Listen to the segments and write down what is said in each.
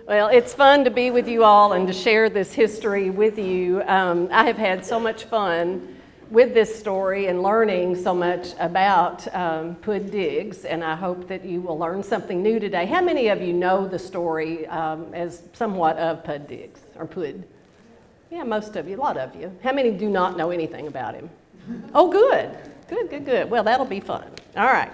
Well, it's fun to be with you all and to share this history with you. I have had so much fun with this story and learning so much about Pud Diggs, and I hope that you will learn something new today. How many of you know the story as somewhat of Pud Diggs, or Pud? Yeah, most of you, a lot of you. How many do not know anything about him? Oh, good. Good. Well, that'll be fun. All right.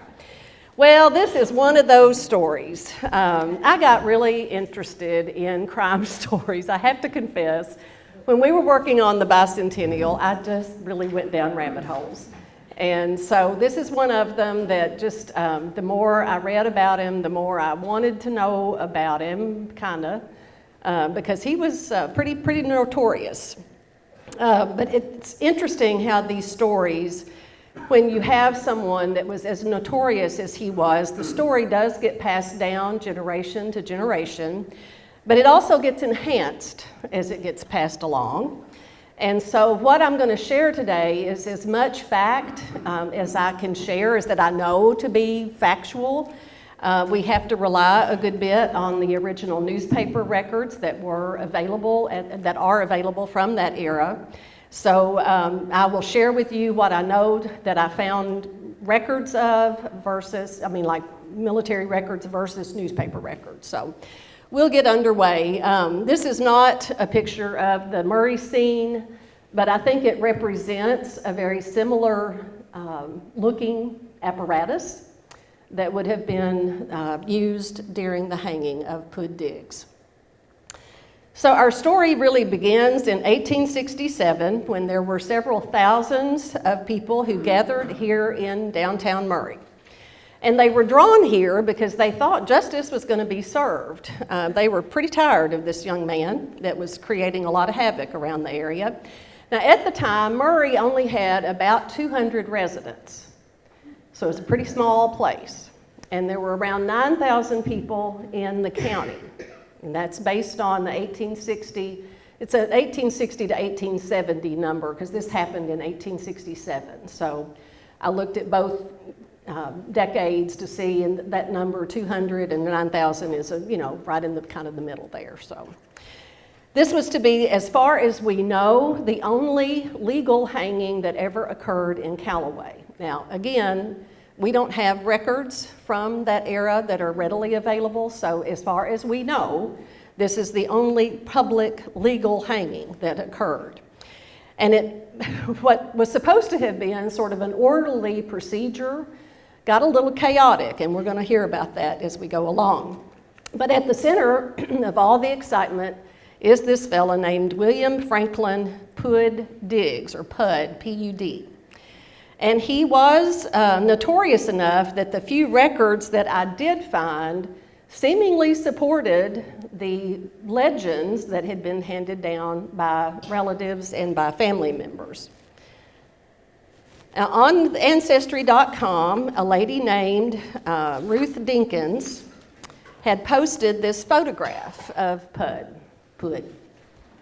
Well, this is one of those stories. I got really interested in crime stories, I have to confess. When we were working on the bicentennial, I just really went down rabbit holes. And so this is one of them that just, the more I read about him, the more I wanted to know about him, because he was pretty notorious. But it's interesting how these stories, when you have someone that was as notorious as he was, the story does get passed down generation to generation, but it also gets enhanced as it gets passed along. And so what I'm going to share today is as much fact as I can share, is that I know to be factual. We have to rely a good bit on the original newspaper records that were available, that are available from that era. So I will share with you what I know that I found records of versus, like military records versus newspaper records. So we'll get underway. This is not a picture of the Murray scene, but I think it represents a very similar looking apparatus that would have been used during the hanging of Pud Diggs. So our story really begins in 1867 when there were several thousands of people who gathered here in downtown Murray. And they were drawn here because they thought justice was going to be served. They were pretty tired of this young man that was creating a lot of havoc around the area. Now at the time, Murray only had about 200 residents. So it's a pretty small place. And there were around 9,000 people in the county. And that's based on the 1860, it's an 1860 to 1870 number, because this happened in 1867. So I looked at both decades to see, and that number 200 and 9,000 is, right in the kind of the middle there. So this was to be, as far as we know, the only legal hanging that ever occurred in Calloway. Now, again, we don't have records from that era that are readily available, so as far as we know, this is the only public legal hanging that occurred. And what was supposed to have been sort of an orderly procedure got a little chaotic, and we're going to hear about that as we go along. But at the center of all the excitement is this fella named William Franklin Pud Diggs, or Pud, P-U-D. And he was notorious enough that the few records that I did find seemingly supported the legends that had been handed down by relatives and by family members. Now, on Ancestry.com, a lady named Ruth Dinkins had posted this photograph of Pud.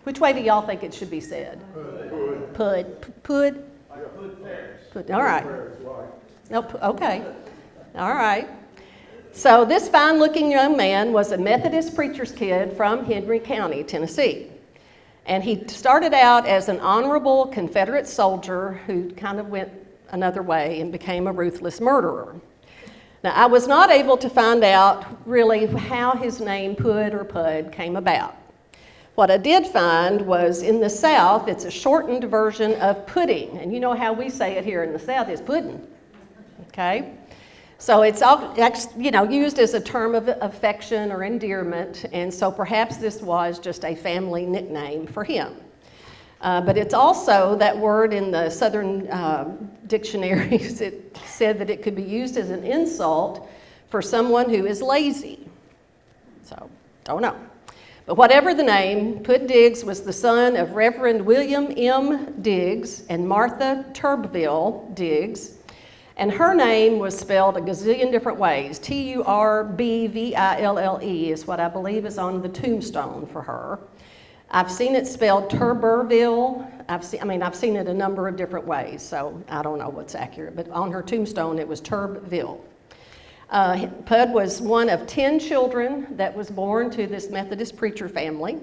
Which way do y'all think it should be said? Pud. All right. Nope. Okay. All right. So this fine-looking young man was a Methodist preacher's kid from Henry County, Tennessee. And he started out as an honorable Confederate soldier who kind of went another way and became a ruthless murderer. Now, I was not able to find out really how his name Pud came about. What I did find was in the South, it's a shortened version of pudding. And you know how we say it here in the South is pudding, okay? So it's all, used as a term of affection or endearment, and so perhaps this was just a family nickname for him. But it's also that word in the Southern dictionaries, it said that it could be used as an insult for someone who is lazy. So, don't know. But whatever the name, Pud Diggs was the son of Reverend William M. Diggs and Martha Turbeville Diggs, and her name was spelled a gazillion different ways. Turbville is what I believe is on the tombstone for her. I've seen it spelled Turberville. I've seen it a number of different ways, so I don't know what's accurate, but on her tombstone it was Turbeville. Pud was one of 10 children that was born to this Methodist preacher family.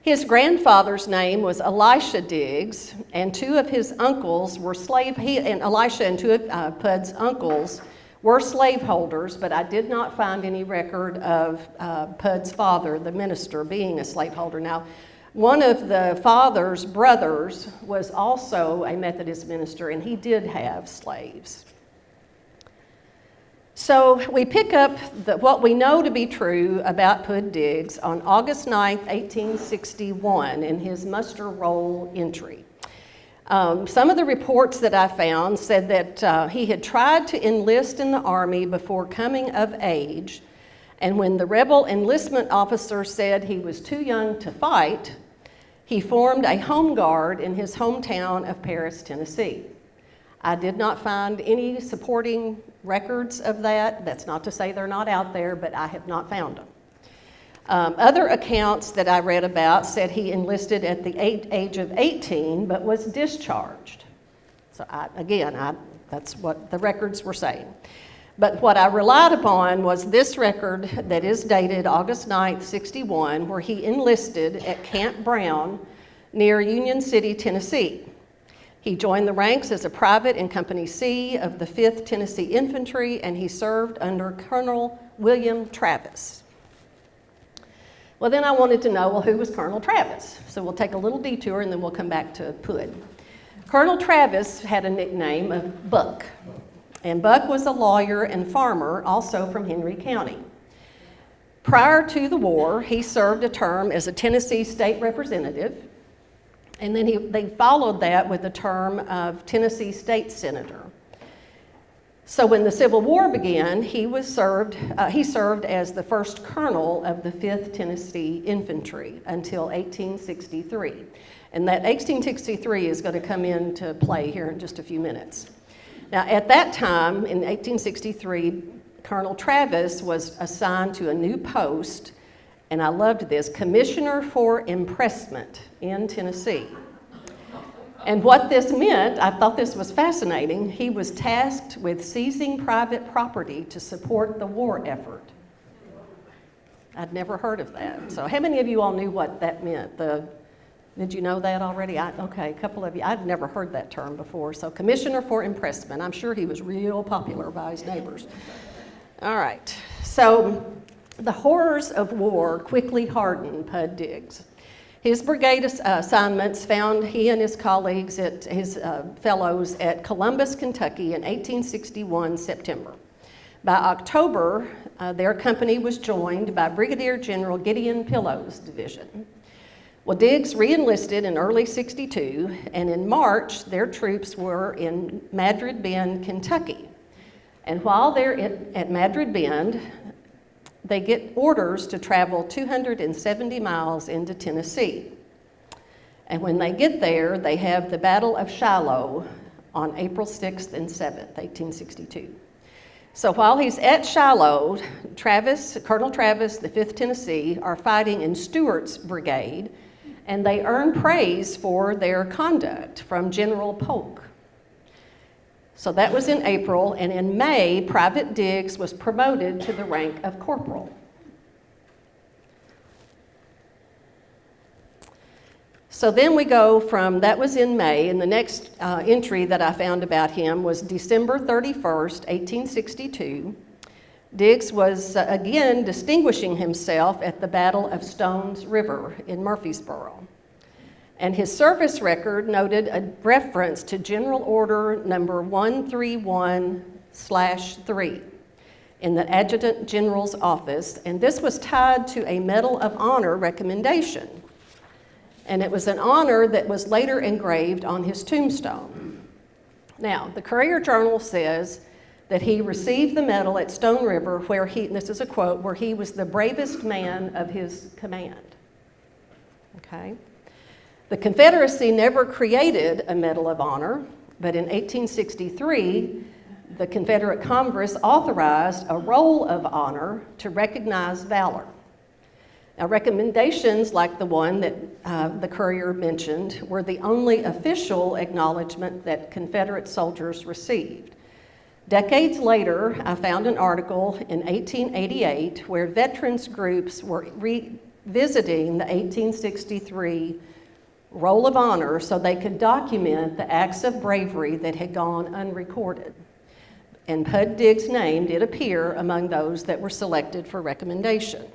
His grandfather's name was Elisha Diggs, and two of his uncles were Elisha and two of Pud's uncles were slaveholders, but I did not find any record of Pud's father, the minister, being a slaveholder. Now, one of the father's brothers was also a Methodist minister, and he did have slaves. So we pick up what we know to be true about Pud Diggs on August 9th, 1861, in his muster roll entry. Some of the reports that I found said that he had tried to enlist in the Army before coming of age, and when the rebel enlistment officer said he was too young to fight, he formed a home guard in his hometown of Paris, Tennessee. I did not find any supporting records of that. That's not to say they're not out there, but I have not found them. Other accounts that I read about said he enlisted at the age of 18, but was discharged. So that's what the records were saying. But what I relied upon was this record that is dated August 9th, 61, where he enlisted at Camp Brown near Union City, Tennessee. He joined the ranks as a private in Company C of the 5th Tennessee Infantry, and he served under Colonel William Travis. Well, then I wanted to know, well, who was Colonel Travis? So we'll take a little detour and then we'll come back to Pud. Colonel Travis had a nickname of Buck, and Buck was a lawyer and farmer, also from Henry County. Prior to the war, he served a term as a Tennessee state representative, and then they followed that with the term of Tennessee state senator. So when the Civil War began, he served as the first colonel of the 5th Tennessee Infantry until 1863. And that 1863 is going to come into play here in just a few minutes. Now, at that time, in 1863, Colonel Travis was assigned to a new post, and I loved this, Commissioner for Impressment in Tennessee. And what this meant, I thought this was fascinating, he was tasked with seizing private property to support the war effort. I'd never heard of that. So how many of you all knew what that meant? Did you know that already? Okay, a couple of you. I'd never heard that term before. So Commissioner for Impressment. I'm sure he was real popular by his neighbors. All right, so the horrors of war quickly hardened Pud Diggs. His brigade assignments found he and his colleagues, his fellows at Columbus, Kentucky in 1861 September. By October, their company was joined by Brigadier General Gideon Pillow's division. Well, Diggs re-enlisted in early '62, and in March, their troops were in Madrid Bend, Kentucky. And while they're at Madrid Bend, they get orders to travel 270 miles into Tennessee. And when they get there, they have the Battle of Shiloh on April 6th and 7th, 1862. So while he's at Shiloh, Colonel Travis, the 5th Tennessee, are fighting in Stewart's brigade, and they earn praise for their conduct from General Polk. So that was in April, and in May, Private Diggs was promoted to the rank of corporal. So then we go from, that was in May, and the next entry that I found about him was December 31st, 1862. Diggs was again distinguishing himself at the Battle of Stones River in Murfreesboro. And his service record noted a reference to General Order number 131/3 in the Adjutant General's office, and this was tied to a Medal of Honor recommendation. And it was an honor that was later engraved on his tombstone. Now, the Courier-Journal says that he received the medal at Stone River where and this is a quote, where he was the bravest man of his command. Okay? The Confederacy never created a Medal of Honor, but in 1863, the Confederate Congress authorized a Roll of Honor to recognize valor. Now, recommendations like the one that the Courier mentioned were the only official acknowledgement that Confederate soldiers received. Decades later, I found an article in 1888 where veterans groups were revisiting the 1863 Roll of Honor so they could document the acts of bravery that had gone unrecorded. And Pud Diggs' name did appear among those that were selected for recommendation.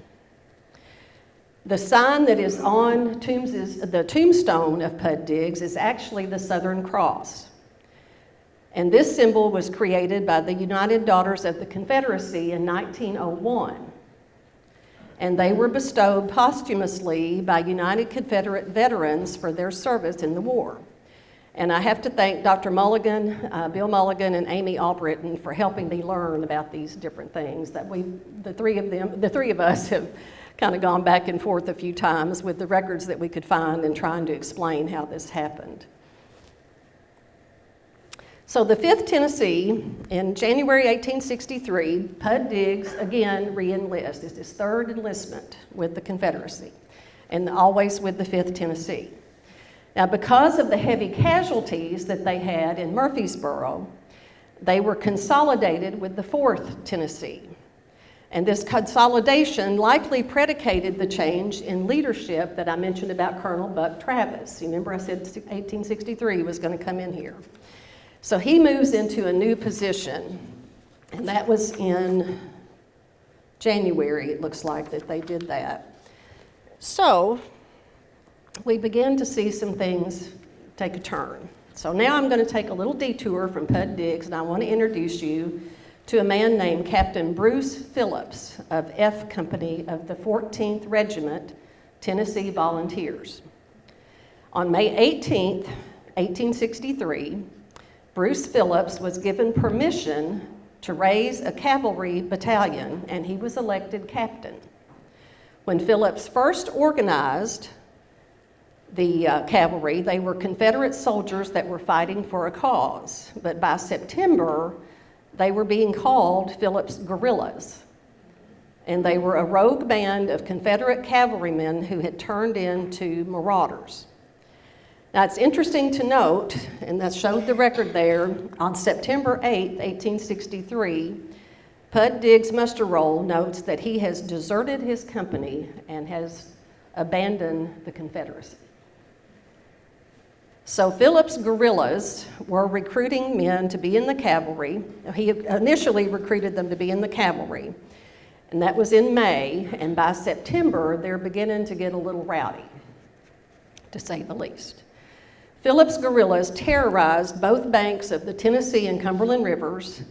The sign that is on the tombstone of Pud Diggs is actually the Southern Cross. And this symbol was created by the United Daughters of the Confederacy in 1901. And they were bestowed posthumously by United Confederate veterans for their service in the war. And I have to thank Dr. Mulligan, Bill Mulligan, and Amy Albritton for helping me learn about these different things that the three of us have kind of gone back and forth a few times with the records that we could find and trying to explain how this happened. So the 5th Tennessee, in January 1863, Pud Diggs again re-enlists. It's his 3rd enlistment with the Confederacy, and always with the 5th Tennessee. Now, because of the heavy casualties that they had in Murfreesboro, they were consolidated with the 4th Tennessee. And this consolidation likely predicated the change in leadership that I mentioned about Colonel Buck Travis. You remember I said 1863 was going to come in here. So he moves into a new position, and that was in January, it looks like, that they did that. So we begin to see some things take a turn. So now I'm going to take a little detour from Pud Diggs, and I want to introduce you to a man named Captain Bruce Phillips of F Company of the 14th Regiment, Tennessee Volunteers. On May 18th, 1863, Bruce Phillips was given permission to raise a cavalry battalion, and he was elected captain. When Phillips first organized the cavalry, they were Confederate soldiers that were fighting for a cause. But by September, they were being called Phillips Guerrillas. And they were a rogue band of Confederate cavalrymen who had turned into marauders. Now, it's interesting to note, and that showed the record there, on September 8th, 1863, Pud Diggs' muster roll notes that he has deserted his company and has abandoned the Confederacy. So Phillips' guerrillas were recruiting men to be in the cavalry. He initially recruited them to be in the cavalry, and that was in May, and by September, they're beginning to get a little rowdy, to say the least. Phillips' guerrillas terrorized both banks of the Tennessee and Cumberland rivers,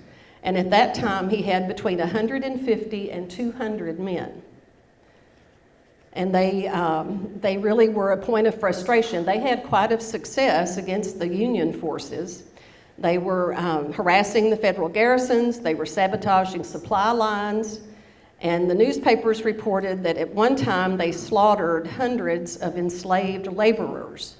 and at that time he had between 150 and 200 men. And they really were a point of frustration. They had quite a success against the Union forces. They were harassing the federal garrisons, they were sabotaging supply lines, and the newspapers reported that at one time they slaughtered hundreds of enslaved laborers.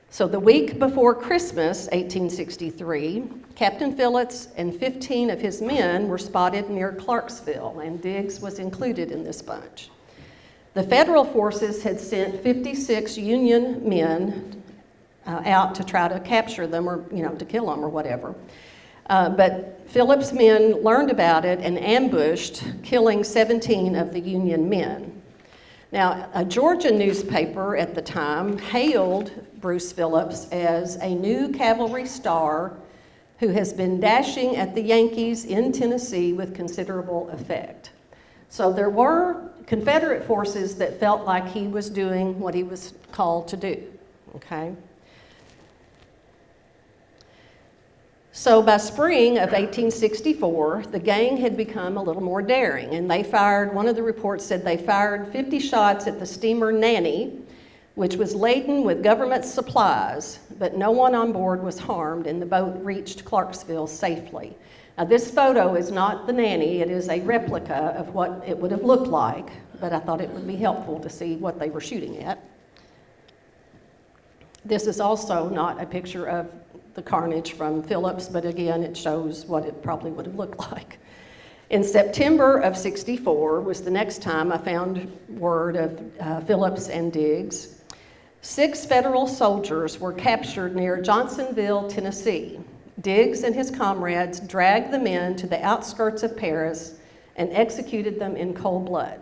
So the week before Christmas, 1863, Captain Phillips and 15 of his men were spotted near Clarksville, and Diggs was included in this bunch. The federal forces had sent 56 Union men out to try to capture them or, to kill them or whatever. But Phillips' men learned about it and ambushed, killing 17 of the Union men. Now, a Georgia newspaper at the time hailed Bruce Phillips as a new cavalry star who has been dashing at the Yankees in Tennessee with considerable effect. So there were Confederate forces that felt like he was doing what he was called to do, okay? So by spring of 1864, the gang had become a little more daring, and they fired, one of the reports said they fired 50 shots at the steamer Nanny, which was laden with government supplies, but no one on board was harmed, and the boat reached Clarksville safely. Now, this photo is not the Nanny, it is a replica of what it would have looked like, but I thought it would be helpful to see what they were shooting at. This is also not a picture of the carnage from Phillips, but again, it shows what it probably would have looked like. In September of '64 was the next time I found word of Phillips and Diggs. 6 federal soldiers were captured near Johnsonville, Tennessee. Diggs and his comrades dragged the men to the outskirts of Paris and executed them in cold blood.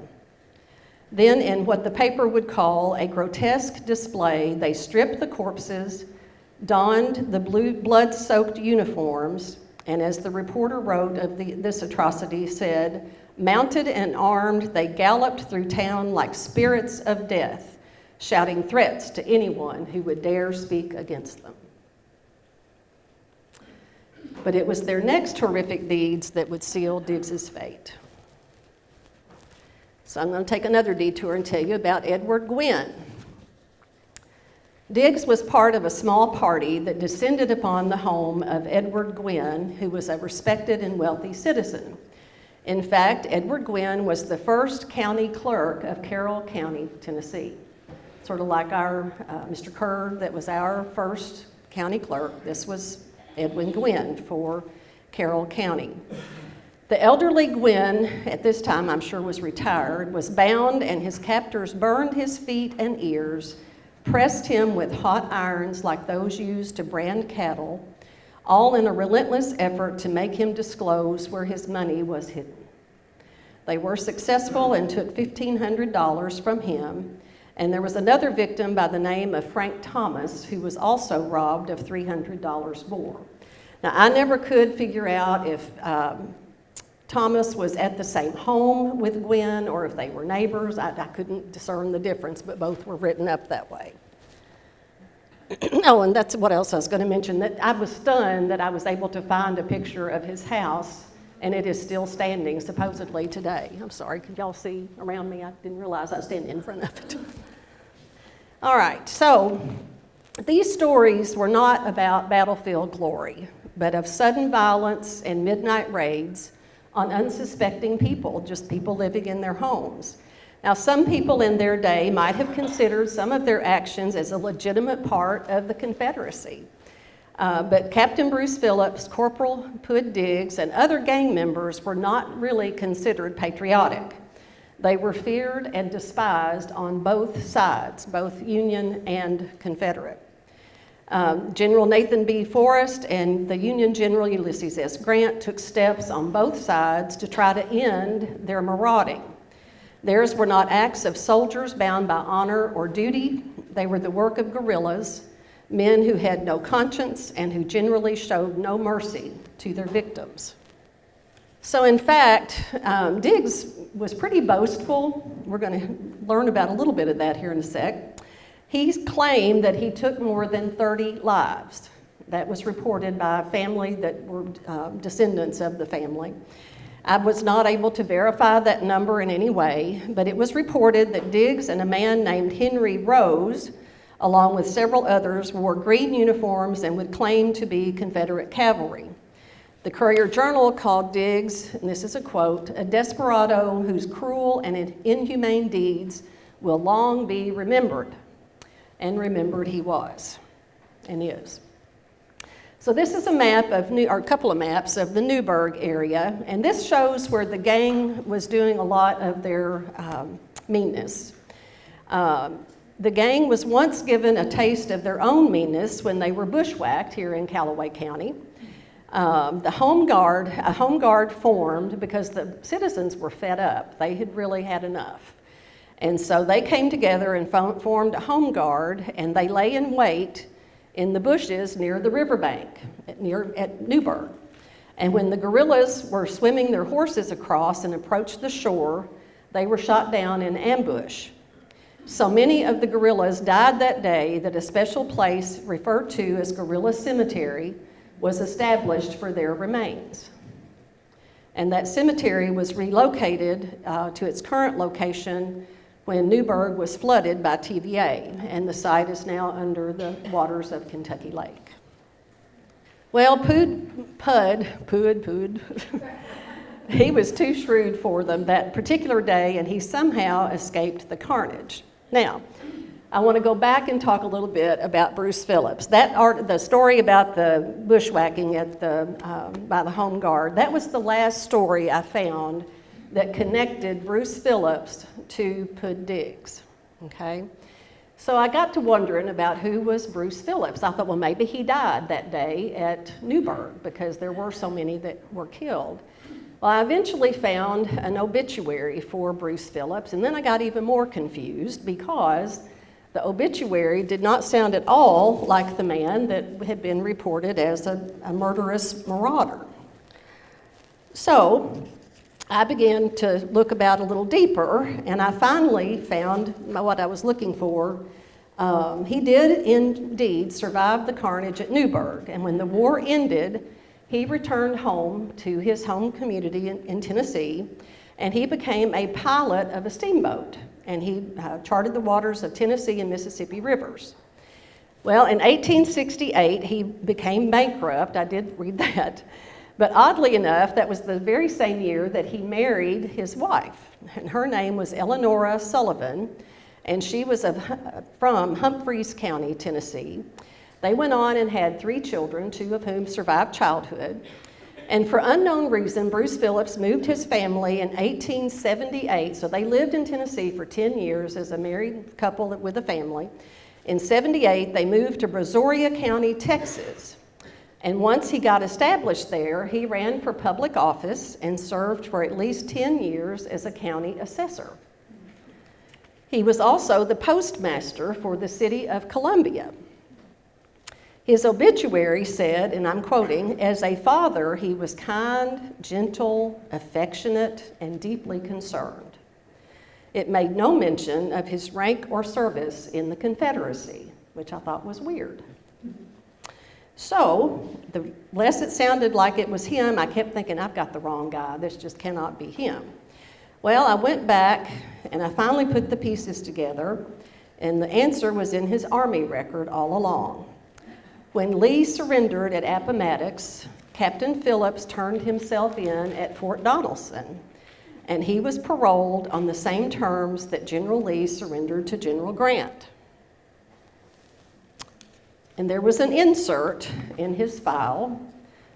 Then, in what the paper would call a grotesque display, they stripped the corpses, donned the blood-soaked uniforms, and as the reporter wrote of this atrocity said, mounted and armed, they galloped through town like spirits of death, shouting threats to anyone who would dare speak against them. But it was their next horrific deeds that would seal Diggs's fate. So I'm going to take another detour and tell you about Edward Gwynn. Diggs was part of a small party that descended upon the home of Edward Gwynn, who was a respected and wealthy citizen. In fact, Edward Gwynn was the first county clerk of Calloway County, Tennessee. Sort of like our Mr. Kerr, that was our first county clerk. This was Edwin Gwynn for Calloway County. The elderly Gwynn, at this time I'm sure was retired, was bound, and his captors burned his feet and ears, pressed him with hot irons like those used to brand cattle, all in a relentless effort to make him disclose where his money was hidden. They were successful and took $1,500 from him, and there was another victim by the name of Frank Thomas who was also robbed of $300 more. Now, I never could figure out if Thomas was at the same home with Gwynn or if they were neighbors. I couldn't discern the difference, but both were written up that way. Oh, and that's what else I was going to mention, that I was stunned that I was able to find a picture of his house, and it is still standing, supposedly, today. I'm sorry, could y'all see around me? I didn't realize I was standing in front of it. All right, so these stories were not about battlefield glory, but of sudden violence and midnight raids on unsuspecting people, just people living in their homes. Now, some people in their day might have considered some of their actions as a legitimate part of the Confederacy. But Captain Bruce Phillips, Corporal Pud Diggs, and other gang members were not really considered patriotic. They were feared and despised on both sides, both Union and Confederate. General Nathan B. Forrest and the Union General Ulysses S. Grant took steps on both sides to try to end their marauding. Theirs were not acts of soldiers bound by honor or duty. They were the work of guerrillas, men who had no conscience and who generally showed no mercy to their victims. So in fact, Diggs was pretty boastful. We're going to learn about a little bit of that here in a sec. He claimed that he took more than 30 lives. That was reported by a family that were descendants of the family. I was not able to verify that number in any way, but it was reported that Diggs and a man named Henry Rose, along with several others, wore green uniforms and would claim to be Confederate cavalry. The Courier-Journal called Diggs, and this is a quote, "a desperado whose cruel and inhumane deeds will long be remembered." And remembered he was, and is. So this is a map of, or a couple of maps of the Newburgh area, and this shows where the gang was doing a lot of their meanness. The gang was once given a taste of their own meanness when they were bushwhacked here in Calloway County. A home guard formed because the citizens were fed up. They had really had enough. And so they came together and formed a home guard, and they lay in wait in the bushes near the riverbank at Newburgh. And when the guerrillas were swimming their horses across and approached the shore, they were shot down in ambush. So many of the guerrillas died that day that a special place referred to as Guerrilla Cemetery was established for their remains. And that cemetery was relocated to its current location when Newburgh was flooded by TVA, and the site is now under the waters of Kentucky Lake. Well, Pud, he was too shrewd for them that particular day, and he somehow escaped the carnage. Now, I want to go back and talk a little bit about Bruce Phillips. The story about the bushwhacking by the Home Guard, that was the last story I found that connected Bruce Phillips to Pud Diggs, okay? So I got to wondering about who was Bruce Phillips. I thought, well, maybe he died that day at Newburgh because there were so many that were killed. Well, I eventually found an obituary for Bruce Phillips, and then I got even more confused because the obituary did not sound at all like the man that had been reported as a murderous marauder. So I began to look about a little deeper, and I finally found what I was looking for. He did indeed survive the carnage at Newburgh, and when the war ended, he returned home to his home community in Tennessee, and he became a pilot of a steamboat, and he charted the waters of Tennessee and Mississippi rivers. Well, in 1868, he became bankrupt. I did read that. But oddly enough, that was the very same year that he married his wife, and her name was Eleanora Sullivan, and she was from Humphreys County, Tennessee. They went on and had 3 children, 2 of whom survived childhood. And for unknown reason, Bruce Phillips moved his family in 1878. So they lived in Tennessee for 10 years as a married couple with a family. In 78, they moved to Brazoria County, Texas. And once he got established there, he ran for public office and served for at least 10 years as a county assessor. He was also the postmaster for the city of Columbia. His obituary said, and I'm quoting, "As a father, he was kind, gentle, affectionate, and deeply concerned." It made no mention of his rank or service in the Confederacy, which I thought was weird. So, the less it sounded like it was him, I kept thinking, I've got the wrong guy. This just cannot be him. Well, I went back and I finally put the pieces together, and the answer was in his Army record all along. When Lee surrendered at Appomattox, Captain Phillips turned himself in at Fort Donelson, and he was paroled on the same terms that General Lee surrendered to General Grant. And there was an insert in his file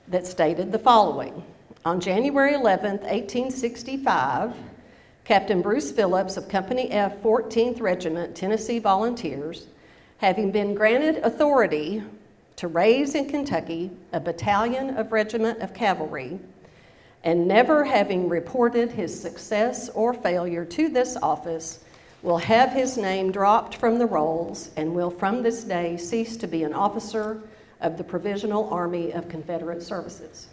that stated the following. On January 11th, 1865, Captain Bruce Phillips of Company F, 14th Regiment, Tennessee Volunteers, having been granted authority to raise in Kentucky a battalion of regiment of cavalry, and never having reported his success or failure to this office, will have his name dropped from the rolls and will from this day cease to be an officer of the Provisional Army of Confederate Services.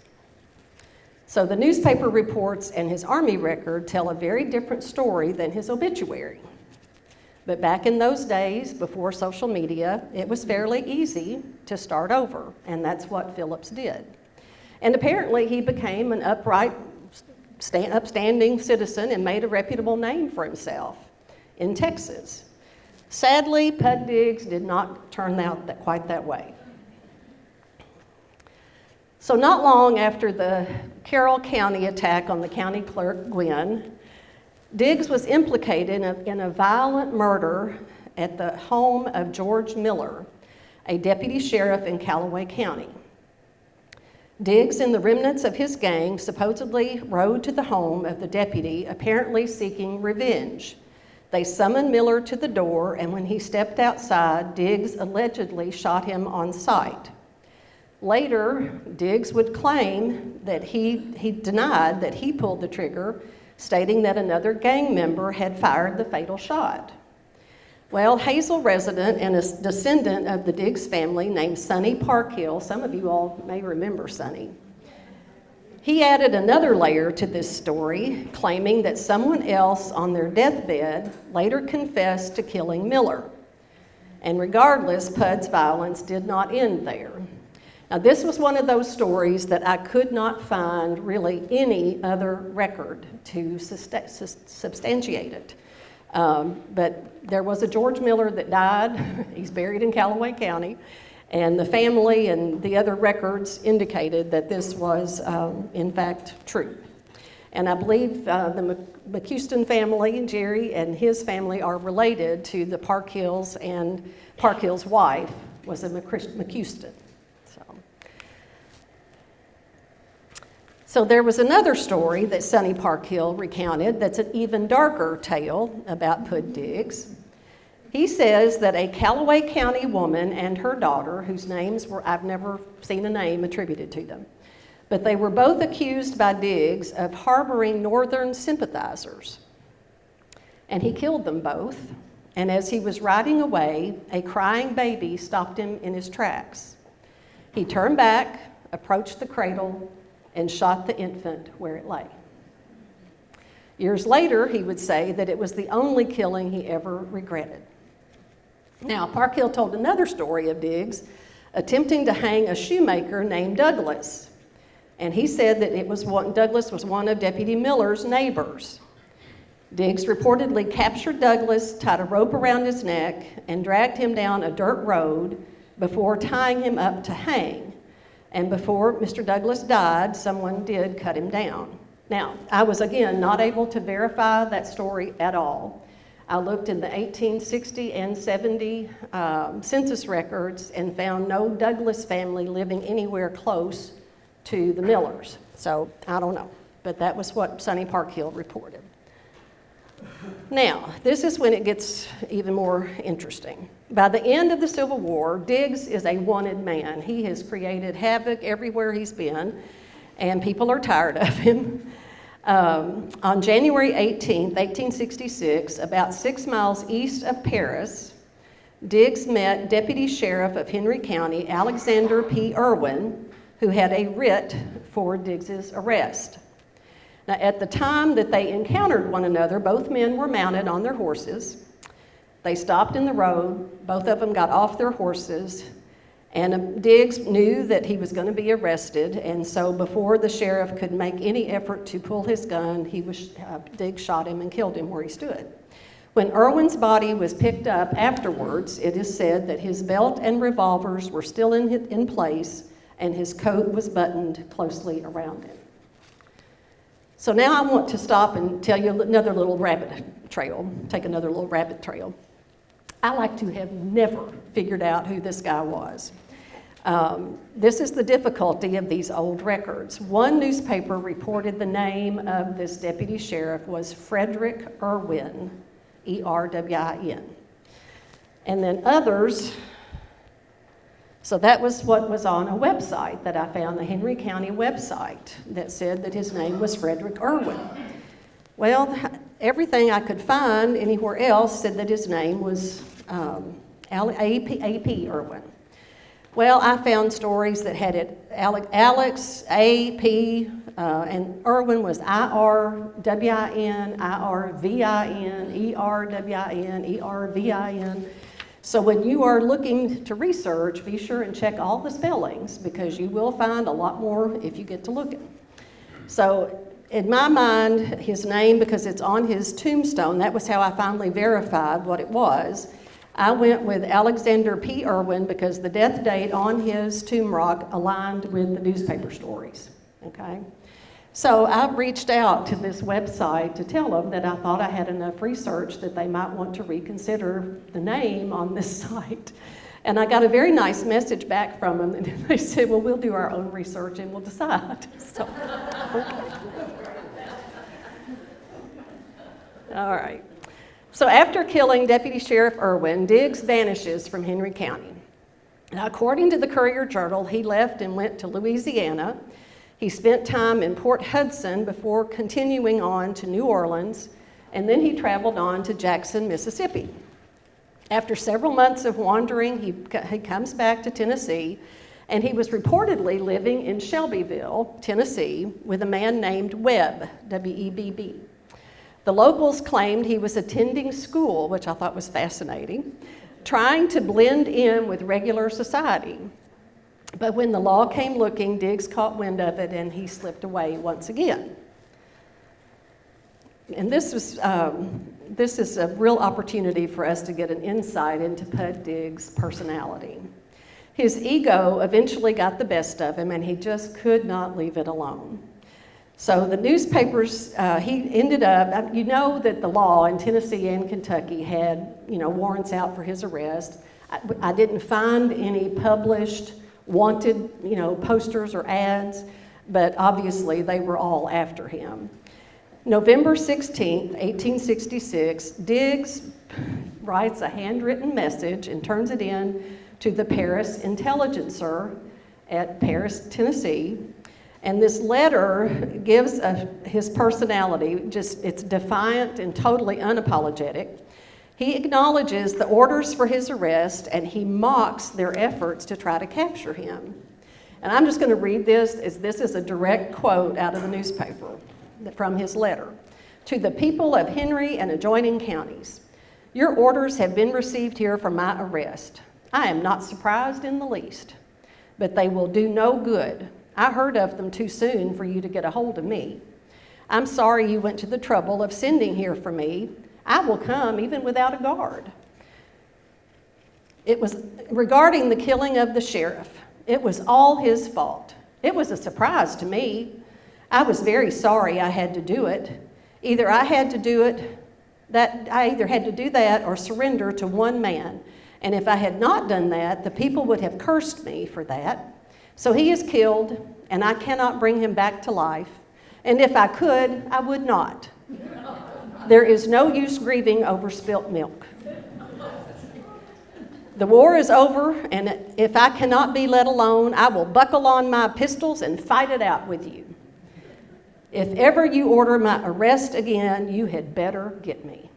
So the newspaper reports and his Army record tell a very different story than his obituary. But back in those days, before social media, it was fairly easy to start over, and that's what Phillips did. And apparently he became an upstanding citizen and made a reputable name for himself in Texas. Sadly, Pud Diggs did not turn out quite that way. So not long after the Carroll County attack on the county clerk, Gwynn, Diggs was implicated in a violent murder at the home of George Miller, a deputy sheriff in Calloway County. Diggs and the remnants of his gang supposedly rode to the home of the deputy, apparently seeking revenge. They summoned Miller to the door, and when he stepped outside, Diggs allegedly shot him on sight. Later, Diggs would claim that he denied that he pulled the trigger, stating that another gang member had fired the fatal shot. Well, Hazel resident and a descendant of the Diggs family named Sonny Parkhill, some of you all may remember Sonny, he added another layer to this story, claiming that someone else on their deathbed later confessed to killing Miller. And regardless, Pud's violence did not end there. Now, this was one of those stories that I could not find really any other record to substantiate it. But there was a George Miller that died. He's buried in Calloway County. And the family and the other records indicated that this was, in fact, true. And I believe the McHouston family, Jerry and his family, are related to the Parkhills, and Parkhill's wife was a McHouston. So there was another story that Sonny Parkhill recounted that's an even darker tale about Pud Diggs. He says that a Calloway County woman and her daughter, whose names I've never seen a name attributed to them, but they were both accused by Diggs of harboring Northern sympathizers. And he killed them both. And as he was riding away, a crying baby stopped him in his tracks. He turned back, approached the cradle, and shot the infant where it lay. Years later, he would say that it was the only killing he ever regretted. Now, Parkhill told another story of Diggs attempting to hang a shoemaker named Douglas. And he said that Douglas was one of Deputy Miller's neighbors. Diggs reportedly captured Douglas, tied a rope around his neck, and dragged him down a dirt road before tying him up to hang. And before Mr. Douglas died, someone did cut him down. Now, I was, again, not able to verify that story at all. I looked in the 1860 and 70 census records and found no Douglas family living anywhere close to the Millers. So, I don't know. But that was what Sonny Parkhill reported. Now, this is when it gets even more interesting. By the end of the Civil War, Diggs is a wanted man. He has created havoc everywhere he's been, and people are tired of him. On January 18th, 1866, about 6 miles east of Paris, Diggs met Deputy Sheriff of Henry County, Alexander P. Irwin, who had a writ for Diggs's arrest. Now, at the time that they encountered one another, both men were mounted on their horses. They stopped in the road. Both of them got off their horses. And Diggs knew that he was going to be arrested. And so before the sheriff could make any effort to pull his gun, Diggs shot him and killed him where he stood. When Irwin's body was picked up afterwards, it is said that his belt and revolvers were still in place, and his coat was buttoned closely around him. So now I want to stop and tell you another little rabbit trail, take another little rabbit trail. I like to have never figured out who this guy was. This is the difficulty of these old records. One newspaper reported the name of this deputy sheriff was Frederick Irwin, E-R-W-I-N. And then others, so that was what was on a website that I found, the Henry County website, that said that his name was Frederick Irwin. Well, everything I could find anywhere else said that his name was A.P. Irwin. Well, I found stories that had it Alex, A.P., and Irwin was I-R-W-I-N, I-R-V-I-N, E-R-W-I-N, E-R-V-I-N. So when you are looking to research, be sure and check all the spellings, because you will find a lot more if you get to looking. So in my mind, his name, because it's on his tombstone, that was how I finally verified what it was. I went with Alexander P. Irwin because the death date on his tomb rock aligned with the newspaper stories, okay? So I reached out to this website to tell them that I thought I had enough research that they might want to reconsider the name on this site. And I got a very nice message back from them, and they said, well, we'll do our own research and we'll decide. So, okay. All right. So after killing Deputy Sheriff Irwin, Diggs vanishes from Henry County. Now, according to the Courier-Journal, he left and went to Louisiana. He spent time in Port Hudson before continuing on to New Orleans, and then he traveled on to Jackson, Mississippi. After several months of wandering, he comes back to Tennessee, and he was reportedly living in Shelbyville, Tennessee, with a man named Webb, W-E-B-B. The locals claimed he was attending school, which I thought was fascinating, trying to blend in with regular society. But when the law came looking, Diggs caught wind of it, and he slipped away once again. And this is a real opportunity for us to get an insight into Pud Diggs' personality. His ego eventually got the best of him, and he just could not leave it alone. So the newspapers, he ended up, you know that the law in Tennessee and Kentucky had, warrants out for his arrest. I didn't find any published wanted, posters or ads, but obviously they were all after him. November 16th, 1866, Diggs writes a handwritten message and turns it in to the Paris Intelligencer at Paris, Tennessee. And this letter gives his personality, it's defiant and totally unapologetic. He acknowledges the orders for his arrest, and he mocks their efforts to try to capture him. And I'm just going to read this, as this is a direct quote out of the newspaper from his letter. To the people of Henry and adjoining counties, your orders have been received here for my arrest. I am not surprised in the least, but they will do no good. I heard of them too soon for you to get a hold of me. I'm sorry you went to the trouble of sending here for me. I will come even without a guard. It was regarding the killing of the sheriff. It was all his fault. It was a surprise to me. I was very sorry I had to do it. I either had to do that or surrender to one man. And if I had not done that, the people would have cursed me for that. So he is killed, and I cannot bring him back to life. And if I could, I would not. There is no use grieving over spilt milk. The war is over, and if I cannot be let alone, I will buckle on my pistols and fight it out with you. If ever you order my arrest again, you had better get me.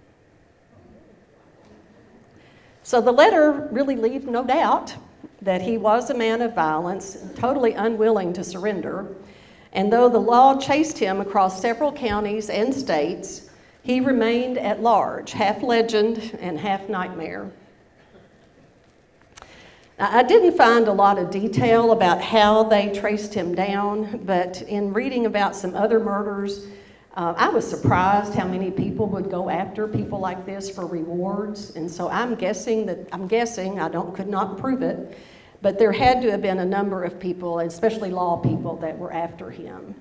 So the letter really leaves no doubt that he was a man of violence, totally unwilling to surrender. And though the law chased him across several counties and states, he remained at large, half legend and half nightmare. Now, I didn't find a lot of detail about how they traced him down, but in reading about some other murders, I was surprised how many people would go after people like this for rewards. And so I'm guessing, I could not prove it, but there had to have been a number of people, especially law people, that were after him.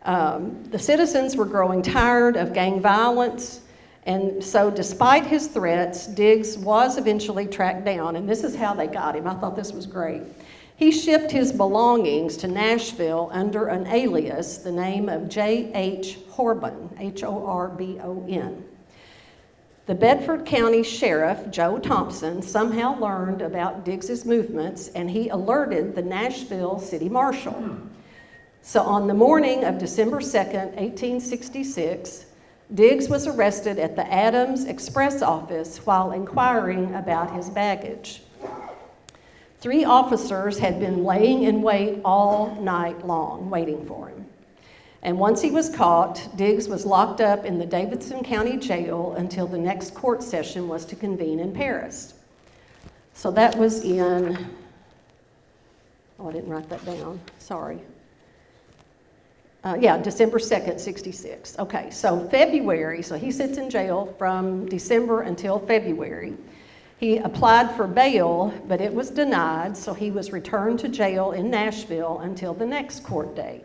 The citizens were growing tired of gang violence, and so despite his threats, Diggs was eventually tracked down, and this is how they got him. I thought this was great. He shipped his belongings to Nashville under an alias, the name of J.H. Horbon, H-O-R-B-O-N. The Bedford County Sheriff, Joe Thompson, somehow learned about Diggs's movements, and he alerted the Nashville City Marshal. So on the morning of December 2nd, 1866, Diggs was arrested at the Adams Express office while inquiring about his baggage. 3 officers had been laying in wait all night long, waiting for him. And once he was caught, Diggs was locked up in the Davidson County Jail until the next court session was to convene in Paris. So that was in, I didn't write that down, sorry. December 2nd, 66. Okay, so February, so he sits in jail from December until February. He applied for bail, but it was denied, so he was returned to jail in Nashville until the next court date.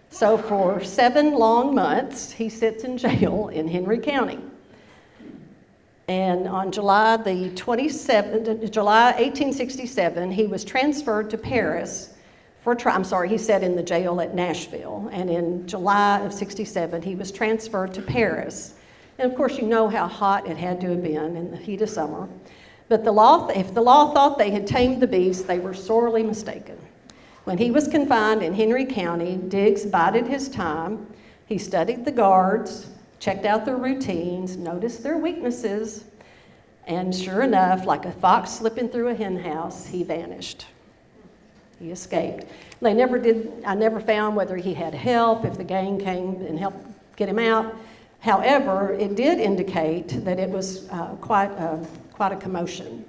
So for 7 long months, he sits in jail in Henry County. And on July 1867, he was transferred to Paris he sat in the jail at Nashville. And in July of 67, he was transferred to Paris. And of course, you know how hot it had to have been in the heat of summer. But if the law thought they had tamed the beast, they were sorely mistaken. When he was confined in Henry County, Diggs bided his time. He studied the guards, checked out their routines, noticed their weaknesses, and sure enough, like a fox slipping through a hen house, he vanished. He escaped. I never found whether he had help, if the gang came and helped get him out. However, it did indicate that it was quite a commotion.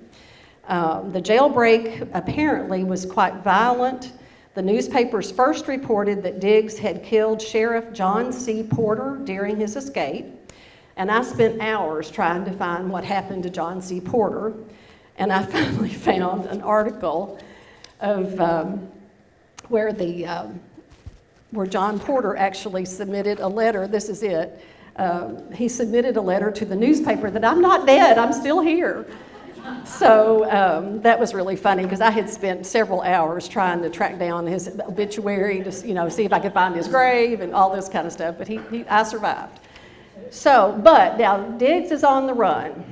The jailbreak apparently was quite violent. The newspapers first reported that Diggs had killed Sheriff John C. Porter during his escape. And I spent hours trying to find what happened to John C. Porter. And I finally found an article of where John Porter actually submitted a letter. This is it. He submitted a letter to the newspaper that I'm not dead, I'm still here. So that was really funny because I had spent several hours trying to track down his obituary to, see if I could find his grave and all this kind of stuff, but I survived. So, but now Diggs is on the run.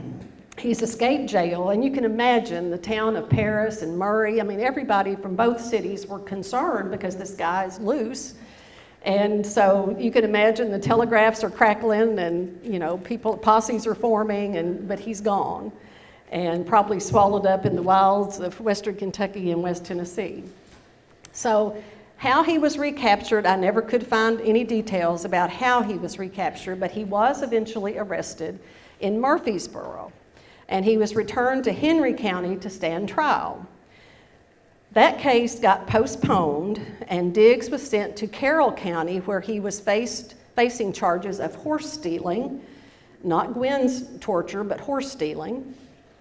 He's escaped jail, and you can imagine the town of Paris and Murray. I mean, everybody from both cities were concerned because this guy is loose. And so you can imagine the telegraphs are crackling and, posses are forming, but he's gone and probably swallowed up in the wilds of western Kentucky and West Tennessee. So how he was recaptured, I never could find any details about how he was recaptured, but he was eventually arrested in Murfreesboro, and he was returned to Henry County to stand trial. That case got postponed, and Diggs was sent to Carroll County, where he was facing charges of horse stealing, not Gwen's torture, but horse stealing.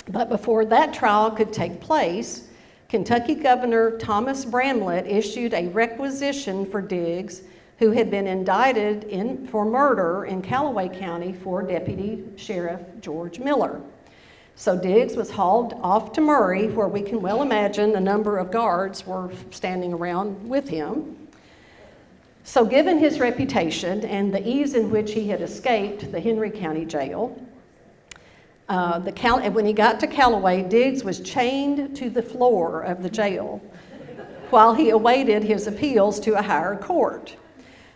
But before that trial could take place, Kentucky Governor Thomas Bramlett issued a requisition for Diggs, who had been indicted for murder in Calloway County for Deputy Sheriff George Miller. So Diggs was hauled off to Murray, where we can well imagine a number of guards were standing around with him. So given his reputation and the ease in which he had escaped the Henry County jail, when he got to Calloway, Diggs was chained to the floor of the jail while he awaited his appeals to a higher court.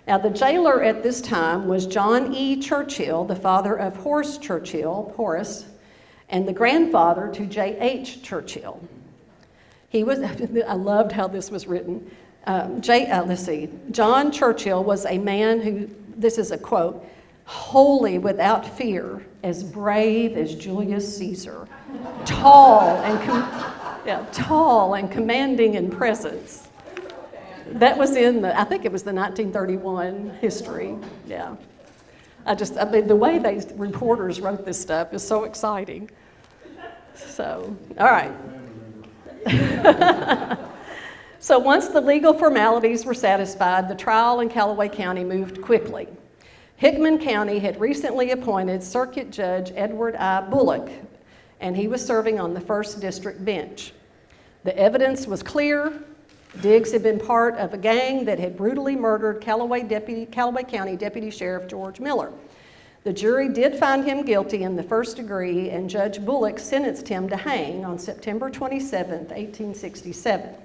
Now, the jailer at this time was John E. Churchill, the father of Horace, and the grandfather to J.H. Churchill. I loved how this was written. John Churchill was a man who, this is a quote, wholly without fear, as brave as Julius Caesar, tall and commanding in presence. That was I think it was the 1931 history, yeah. The way these reporters wrote this stuff is so exciting. So, all right. So once the legal formalities were satisfied, the trial in Calloway County moved quickly. Hickman County had recently appointed Circuit Judge Edward I. Bullock, and he was serving on the 1st District bench. The evidence was clear. Diggs had been part of a gang that had brutally murdered Calloway County Deputy Sheriff George Miller. The jury did find him guilty in the 1st degree, and Judge Bullock sentenced him to hang on September 27, 1867.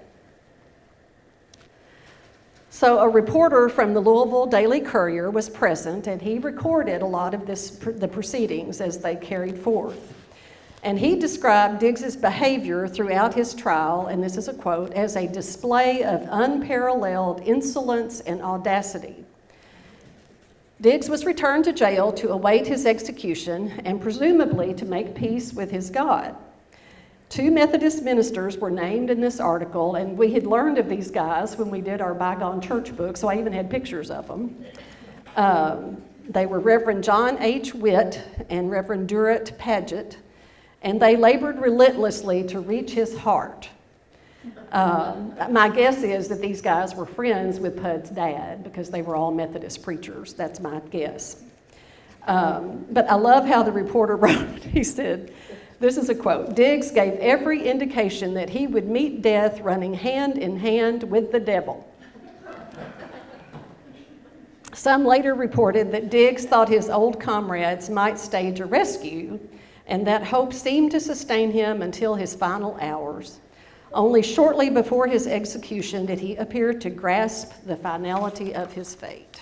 So a reporter from the Louisville Daily Courier was present, and he recorded a lot of the proceedings as they carried forth. And he described Diggs's behavior throughout his trial, and this is a quote, as a display of unparalleled insolence and audacity. Diggs was returned to jail to await his execution and presumably to make peace with his God. 2 Methodist ministers were named in this article, and we had learned of these guys when we did our Bygone Church book, so I even had pictures of them. They were Reverend John H. Witt and Reverend Durrett Paget, and they labored relentlessly to reach his heart. My guess is that these guys were friends with Pud's dad because they were all Methodist preachers. That's my guess. But I love how the reporter wrote. He said, this is a quote, Diggs gave every indication that he would meet death running hand in hand with the devil. Some later reported that Diggs thought his old comrades might stage a rescue, and that hope seemed to sustain him until his final hours. Only shortly before his execution did he appear to grasp the finality of his fate.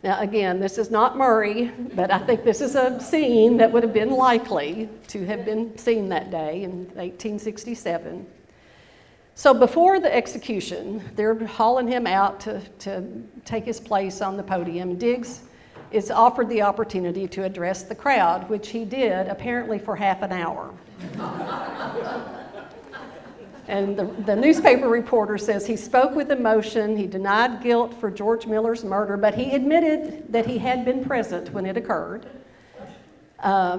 Now again, this is not Murray, but I think this is a scene that would have been likely to have been seen that day in 1867. So before the execution, they're hauling him out to take his place on the podium. Diggs is offered the opportunity to address the crowd, which he did apparently for half an hour. And the newspaper reporter says he spoke with emotion, he denied guilt for George Miller's murder, but he admitted that he had been present when it occurred.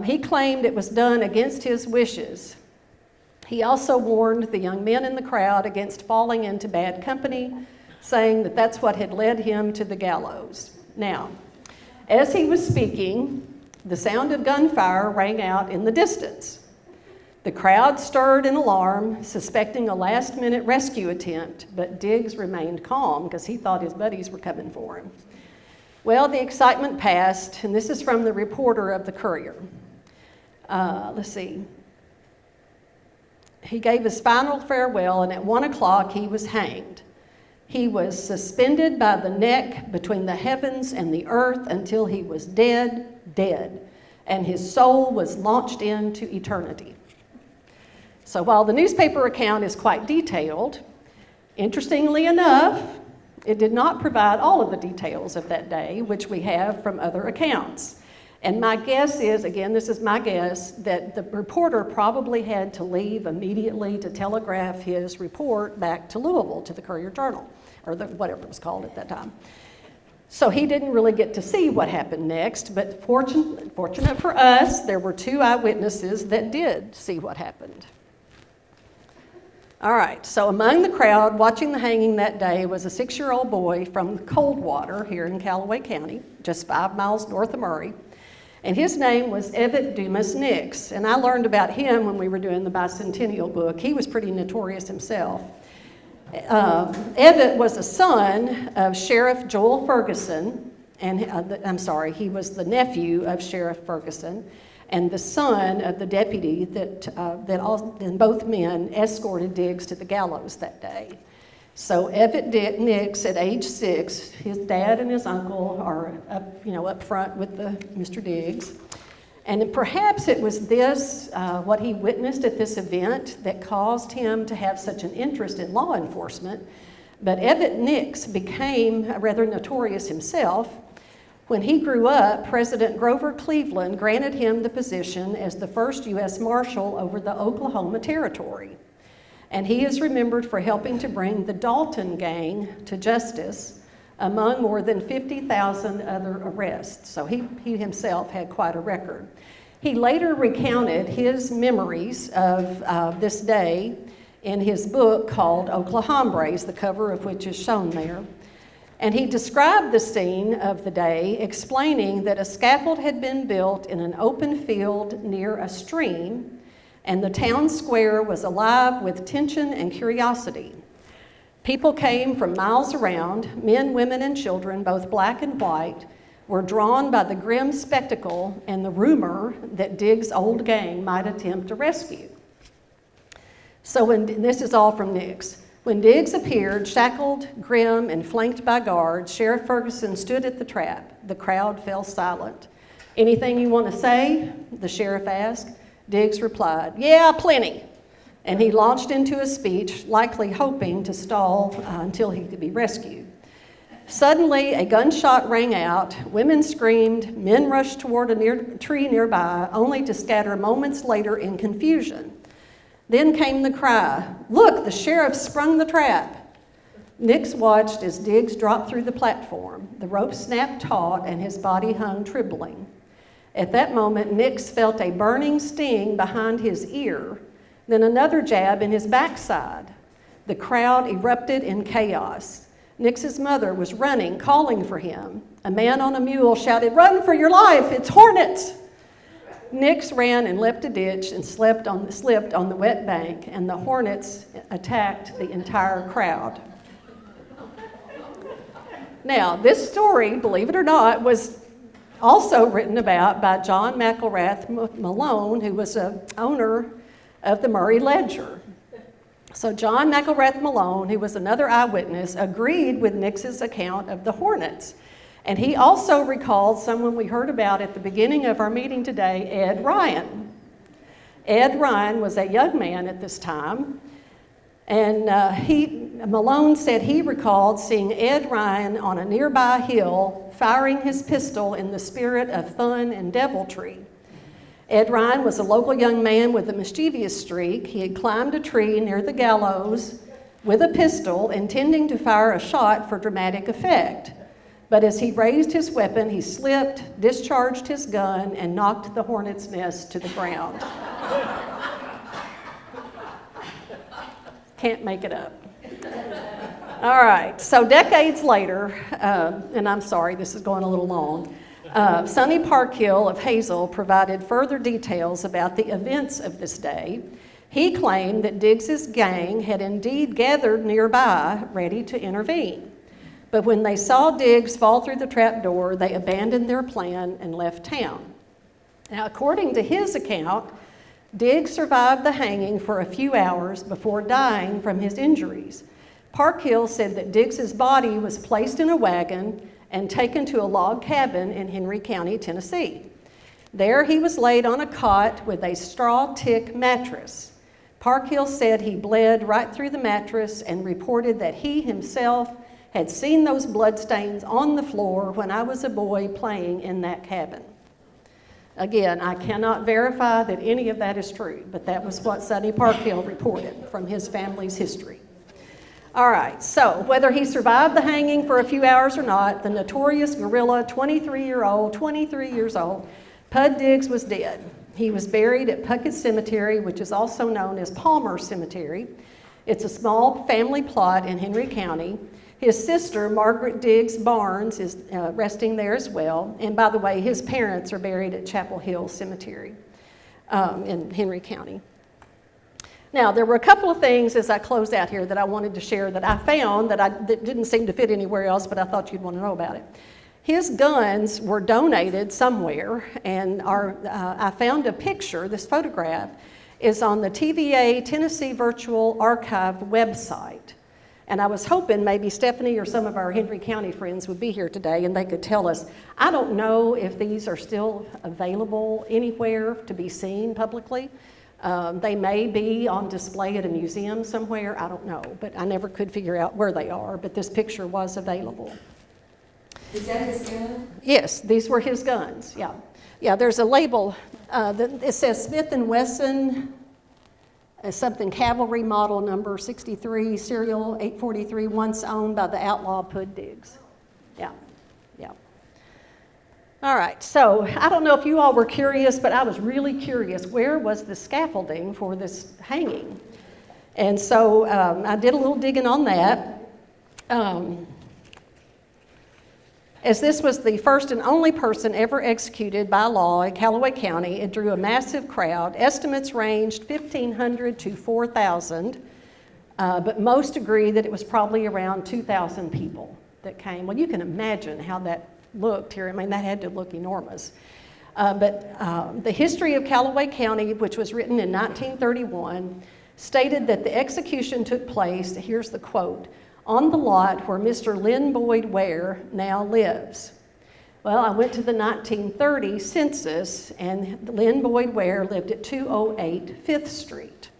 He claimed it was done against his wishes. He also warned the young men in the crowd against falling into bad company, saying that that's what had led him to the gallows. Now, as he was speaking, The sound of gunfire rang out in the distance. The crowd stirred in alarm, suspecting a last-minute rescue attempt, but Diggs remained calm because he thought his buddies were coming for him. Well, the excitement passed, and this is from the reporter of the Courier. Let's see. He gave his final farewell, and at 1 o'clock he was hanged. He was suspended by the neck between the heavens and the earth until he was dead, and his soul was launched into eternity. So while the newspaper account is quite detailed, interestingly enough, it did not provide all of the details of that day, which we have from other accounts. And my guess is, again, this is my guess, that the reporter probably had to leave immediately to telegraph his report back to Louisville, to the Courier-Journal, or whatever it was called at that time. So he didn't really get to see what happened next, but fortunate for us, there were 2 eyewitnesses that did see what happened. All right, so among the crowd watching the hanging that day was a 6-year-old boy from Coldwater here in Calloway County, just 5 miles north of Murray. And his name was Evatt Dumas Nix. And I learned about him when we were doing the bicentennial book. He was pretty notorious himself. Evatt was a son of Sheriff Joel Ferguson, and he was the nephew of Sheriff Ferguson, and the son of the deputy and both men escorted Diggs to the gallows that day. So Evatt Nix, at age 6, his dad and his uncle are up front with Mr. Diggs. And perhaps it was this, what he witnessed at this event, that caused him to have such an interest in law enforcement. But Evatt Nix became rather notorious himself. When he grew up, President Grover Cleveland granted him the position as the first U.S. Marshal over the Oklahoma Territory. And he is remembered for helping to bring the Dalton gang to justice, among more than 50,000 other arrests. So he himself had quite a record. He later recounted his memories of this day in his book called Oklahombres, the cover of which is shown there. And he described the scene of the day, explaining that a scaffold had been built in an open field near a stream, and the town square was alive with tension and curiosity. People came from miles around. Men, women, and children, both black and white, were drawn by the grim spectacle and the rumor that Diggs' old gang might attempt to rescue. So this is all from Nix. When Diggs appeared, shackled, grim, and flanked by guards, Sheriff Ferguson stood at the trap. The crowd fell silent. "Anything you want to say?" the sheriff asked. Diggs replied, "Yeah, plenty." And he launched into a speech, likely hoping to stall until he could be rescued. Suddenly, a gunshot rang out. Women screamed. Men rushed toward a tree nearby, only to scatter moments later in confusion. Then came the cry, "Look, the sheriff sprung the trap." Nix watched as Diggs dropped through the platform. The rope snapped taut and his body hung trembling. At that moment, Nix felt a burning sting behind his ear, then another jab in his backside. The crowd erupted in chaos. Nix's mother was running, calling for him. A man on a mule shouted, "Run for your life, it's hornets!" Nix ran and leapt a ditch and slipped on the wet bank, and the hornets attacked the entire crowd. Now, this story, believe it or not, was also written about by John McElrath Malone, who was an owner of the Murray Ledger. So John McElrath Malone, who was another eyewitness, agreed with Nix's account of the hornets. And he also recalled someone we heard about at the beginning of our meeting today, Ed Ryan. Ed Ryan was a young man at this time, and Malone said he recalled seeing Ed Ryan on a nearby hill firing his pistol in the spirit of fun and deviltry. Ed Ryan was a local young man with a mischievous streak. He had climbed a tree near the gallows with a pistol, intending to fire a shot for dramatic effect. But as he raised his weapon, he slipped, discharged his gun, and knocked the hornet's nest to the ground. Can't make it up. All right, so decades later, and I'm sorry, this is going a little long, Sonny Parkhill of Hazel provided further details about the events of this day. He claimed that Diggs's gang had indeed gathered nearby, ready to intervene. But when they saw Diggs fall through the trapdoor, they abandoned their plan and left town. Now, according to his account, Diggs survived the hanging for a few hours before dying from his injuries. Parkhill said that Diggs's body was placed in a wagon and taken to a log cabin in Henry County, Tennessee. There he was laid on a cot with a straw tick mattress. Parkhill said he bled right through the mattress and reported that he himself had seen those bloodstains on the floor when I was a boy playing in that cabin. Again, I cannot verify that any of that is true, but that was what Sonny Parkhill reported from his family's history. All right, so whether he survived the hanging for a few hours or not, the notorious guerrilla, 23 years old, Pud Diggs was dead. He was buried at Puckett Cemetery, which is also known as Palmer Cemetery. It's a small family plot in Henry County. His sister, Margaret Diggs Barnes, is resting there as well. And by the way, his parents are buried at Chapel Hill Cemetery in Henry County. Now, there were a couple of things as I closed out here that I wanted to share that I found that didn't seem to fit anywhere else, but I thought you'd want to know about it. His guns were donated somewhere, and I found a picture. This photograph is on the TVA Tennessee Virtual Archive website. And I was hoping maybe Stephanie or some of our Henry County friends would be here today and they could tell us. I don't know if these are still available anywhere to be seen publicly. They may be on display at a museum somewhere, I don't know, but I never could figure out where they are, but this picture was available. Is that his gun? Yes, these were his guns, yeah. Yeah, there's a label, it says Smith & Wesson, something cavalry model number 63, serial 843, once owned by the outlaw Pud Diggs. Yeah, yeah. All right, so I don't know if you all were curious, but I was really curious. Where was the scaffolding for this hanging? And so I did a little digging on that. As this was the first and only person ever executed by law in Calloway County, it drew a massive crowd. Estimates ranged 1,500 to 4,000, but most agree that it was probably around 2,000 people that came. Well, you can imagine how that looked here. I mean, that had to look enormous. But the history of Calloway County, which was written in 1931, stated that the execution took place, here's the quote, on the lot where Mr. Lynn Boyd Ware now lives. Well, I went to the 1930 census, and Lynn Boyd Ware lived at 208 5th Street.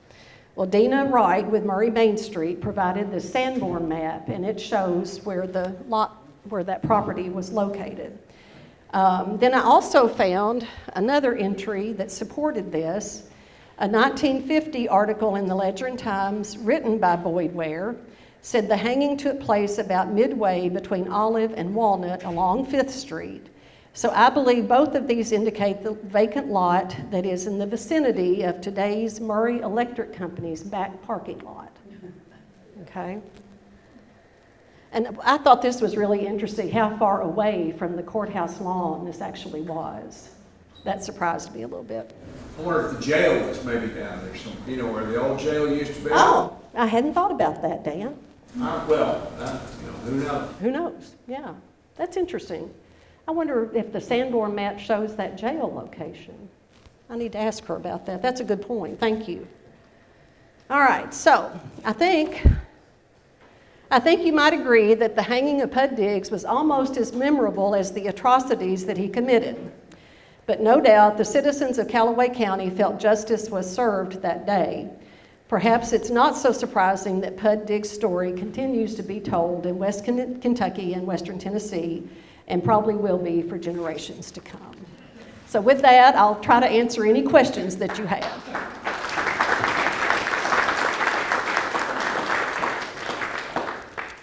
Well, Dina Wright with Murray Main Street provided the Sanborn map, and it shows where the lot, where that property was located. Then I also found another entry that supported this, a 1950 article in the Ledger and Times written by Boyd Ware said the hanging took place about midway between Olive and Walnut along 5th Street. So I believe both of these indicate the vacant lot that is in the vicinity of today's Murray Electric Company's back parking lot. Okay? And I thought this was really interesting, how far away from the courthouse lawn this actually was. That surprised me a little bit. I wonder if the jail was maybe down there somewhere. You know where the old jail used to be? Oh, I hadn't thought about that, Dan. Who knows? Who knows? Yeah, that's interesting. I wonder if the Sanborn map shows that jail location. I need to ask her about that. That's a good point. Thank you. All right, so I think you might agree that the hanging of Pud Diggs was almost as memorable as the atrocities that he committed. But no doubt the citizens of Calloway County felt justice was served that day. Perhaps it's not so surprising that Pud Diggs' story continues to be told in West Kentucky and Western Tennessee, and probably will be for generations to come. So with that, I'll try to answer any questions that you have.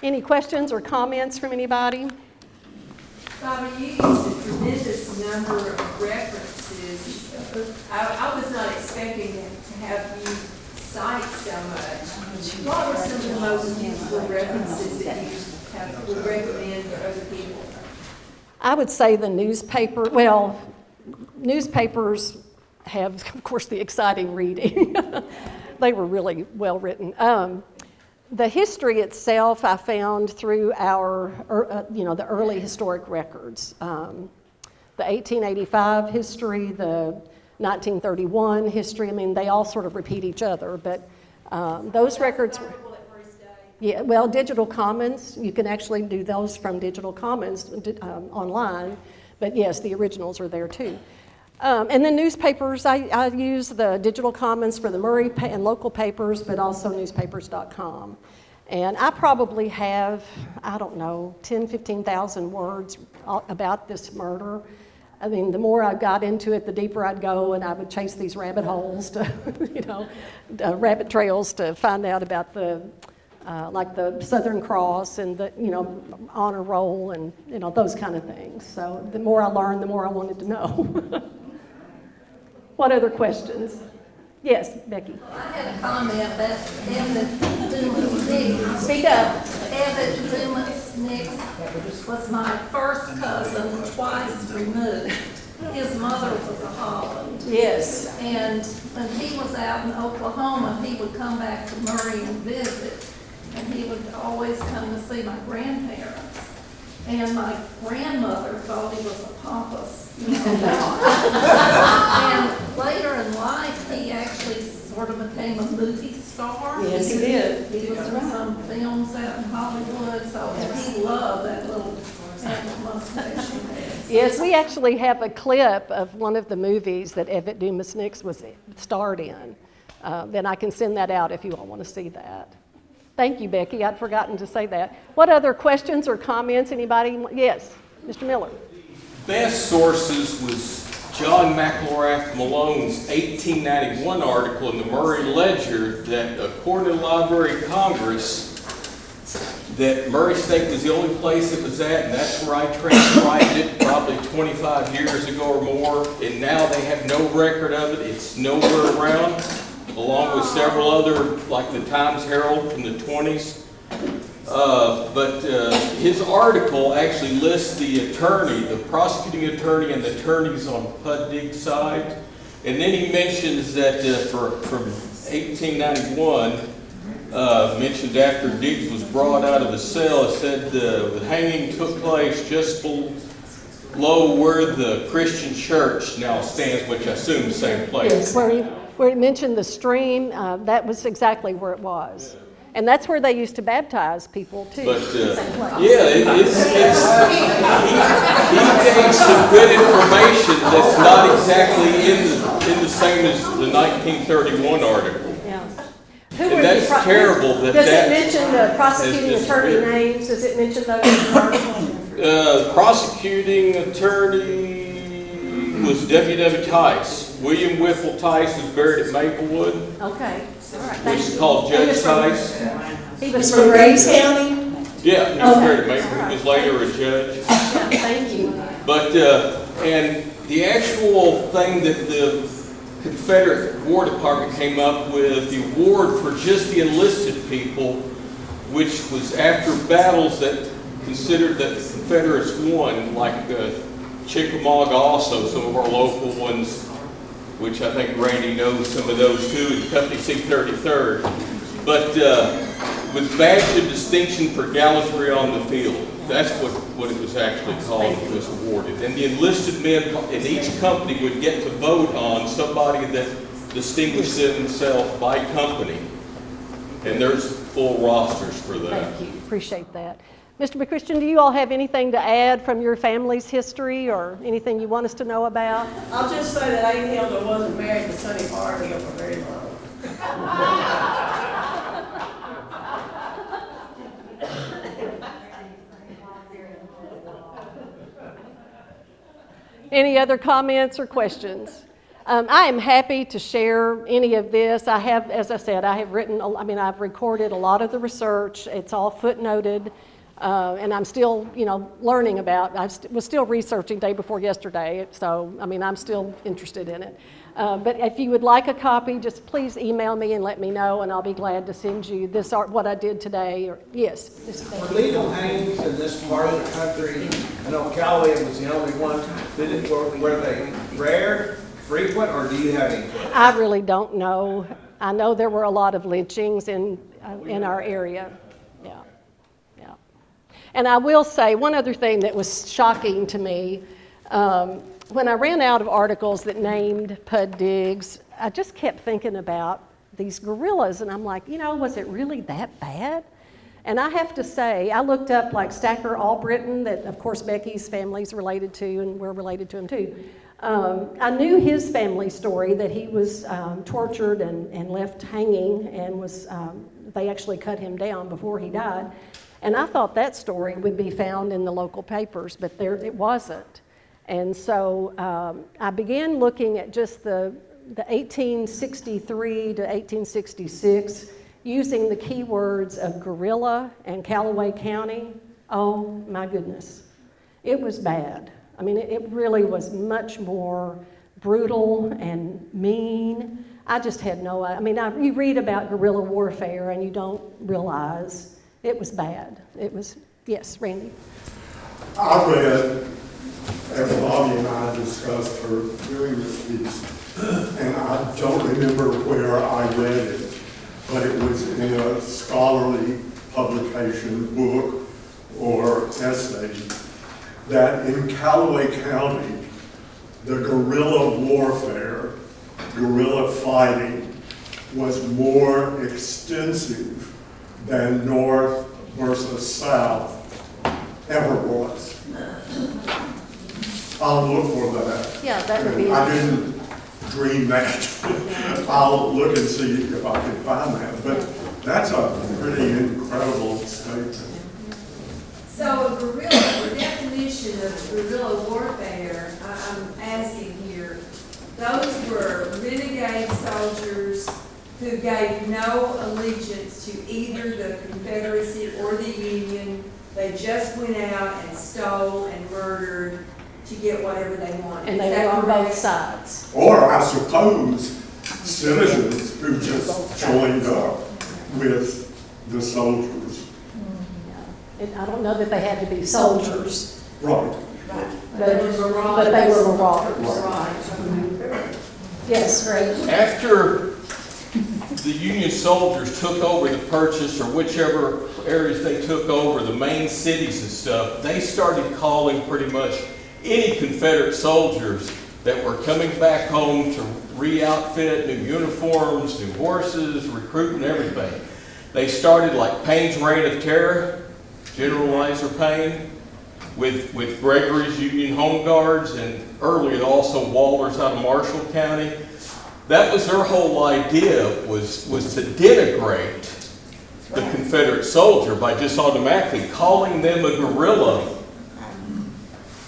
Any questions or comments from anybody? Bobbie, you used a tremendous number of references. I was not expecting to have you cite so much. What were some of the most useful references that you would recommend for other people? I would say the newspaper, well, newspapers have, of course, the exciting reading. They were really well written. The history itself I found through our, the early historic records. The 1885 history, the 1931 history, I mean, they all sort of repeat each other, but those records. Yeah, well, Digital Commons, you can actually do those from Digital Commons online, but yes, the originals are there too. And then newspapers, I use the Digital Commons for the Murray and local papers, but also newspapers.com. And I probably have, I don't know, 10, 15,000 words about this murder. I mean, the more I got into it, the deeper I'd go, and I would chase these rabbit holes to, rabbit trails to find out about the, like the Southern Cross and the, honor roll and, those kind of things. So the more I learned, the more I wanted to know. What other questions? Yes, Becky. I had a comment that Evan Dumas Nix. Speak up. Evan Dumas Nix was my first cousin, twice removed. His mother was a Holland. Yes. And when he was out in Oklahoma, he would come back to Murray and visit. And he would always come to see my grandparents. And my grandmother thought he was a pompous. And later in life, he actually sort of became a movie star. Yes, he did. He was in some films out in Hollywood, so he loved that little mustache he had. Yes, we actually have a clip of one of the movies that Evan Dumas Nix was starred in. Then I can send that out if you all want to see that. Thank you, Becky. I'd forgotten to say that. What other questions or comments? Anybody? Yes, Mr. Miller. Best sources was John McElrath Malone's 1891 article in the Murray Ledger that, according to the Library of Congress, that Murray State was the only place it was at, and that's where I transcribed it probably 25 years ago or more, and now they have no record of it. It's nowhere around, along with several other, like the Times Herald from the 20s. But his article actually lists the attorney, the prosecuting attorney, and the attorneys on Pud Diggs' side. And then he mentions that from 1891, mentioned after Diggs was brought out of the cell, it said the hanging took place just below where the Christian church now stands, which I assume the same place. Yes, where he mentioned the stream, that was exactly where it was. And that's where they used to baptize people too. But yeah, he gave some good information that's not exactly in the same as the 1931 article. Yeah. And that's terrible that does that it mention the prosecuting attorney names? Does it mention those in the article? Prosecuting attorney was W.W. Tice. William Whipple Tice was buried at Maplewood, Okay. All right. which Thank is you. called He was Judge from- Tice. He was From Graves County? Yeah, he was Okay. buried at Maplewood. He was later a judge. Yeah, thank you. But, and the actual thing that the Confederate War Department came up with, the award for just the enlisted people, which was after battles that considered that the Confederates won, like Chickamauga also, some of our local ones, which I think Randy knows some of those too, and Company C-33rd. But with badge of distinction for gallantry on the field. That's what it was actually called. It was awarded. And the enlisted men in each company would get to vote on somebody that distinguished themselves by company. And there's full rosters for that. Thank you. Appreciate that. Mr. McChristian, do you all have anything to add from your family's history or anything you want us to know about? I'll just say that Abe Hilda wasn't married to Sonny Barhill for very long. Any other comments or questions? I am happy to share any of this. I have, as I said, I have written, I've recorded a lot of the research. It's all footnoted, and I'm still, learning about. I was still researching day before yesterday, so, I'm still interested in it. But if you would like a copy, just please email me and let me know, and I'll be glad to send you this art, what I did today. Or yes. Were legal hangings in this part of the country? I know Callaway was the only one. Were they rare, frequent, or do you have any clue? I really don't know. I know there were a lot of lynchings in our area. Yeah, yeah. And I will say one other thing that was shocking to me. When I ran out of articles that named Pud Diggs, I just kept thinking about these guerrillas, and I'm like, was it really that bad? And I have to say, I looked up like Stacker Albritton, that of course Becky's family's related to, and we're related to him too. I knew his family story, that he was tortured and left hanging, and they actually cut him down before he died. And I thought that story would be found in the local papers, but it wasn't. And so I began looking at just the 1863 to 1866, using the keywords of guerrilla and Calloway County. Oh my goodness, it was bad. I mean, it really was much more brutal and mean. I just had no idea. I mean, you read about guerrilla warfare and you don't realize it was bad. It was, yes, Randy? I read, as Bobbie and I discussed her doing this piece, and I don't remember where I read it, but it was in a scholarly publication, book, or essay, that in Calloway County, the guerrilla warfare, guerrilla fighting, was more extensive than North versus South ever was. I'll look for that. Yeah, that would be. I didn't dream that. I'll look and see if I can find that. But that's a pretty incredible statement. So the definition of guerrilla warfare, I'm asking here, those were renegade soldiers who gave no allegiance to either the Confederacy or the Union. They just went out and stole and murdered to get whatever they wanted. And they were on both sides. Or I suppose citizens who just joined up with the soldiers. I don't know that they had to be soldiers. Right. But they were marauders. Yes, great. After the Union soldiers took over the purchase, or whichever areas they took over, the main cities and stuff, they started calling pretty much any Confederate soldiers that were coming back home to re-outfit, new uniforms, new horses, recruiting, everything. They started like Payne's Reign of Terror, General Lizer Payne, with Gregory's Union Home Guards, and earlier also Waller's out of Marshall County. That was their whole idea, was to denigrate the Confederate soldier by just automatically calling them a guerrilla.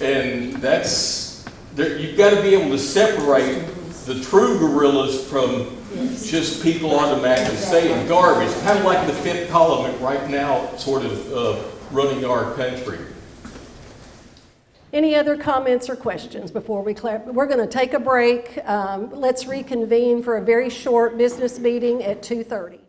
And you've got to be able to separate the true guerrillas from just people automatically saying garbage, kind of like the fifth column right now sort of running our country. Any other comments or questions before we we're going to take a break. Let's reconvene for a very short business meeting at 2:30.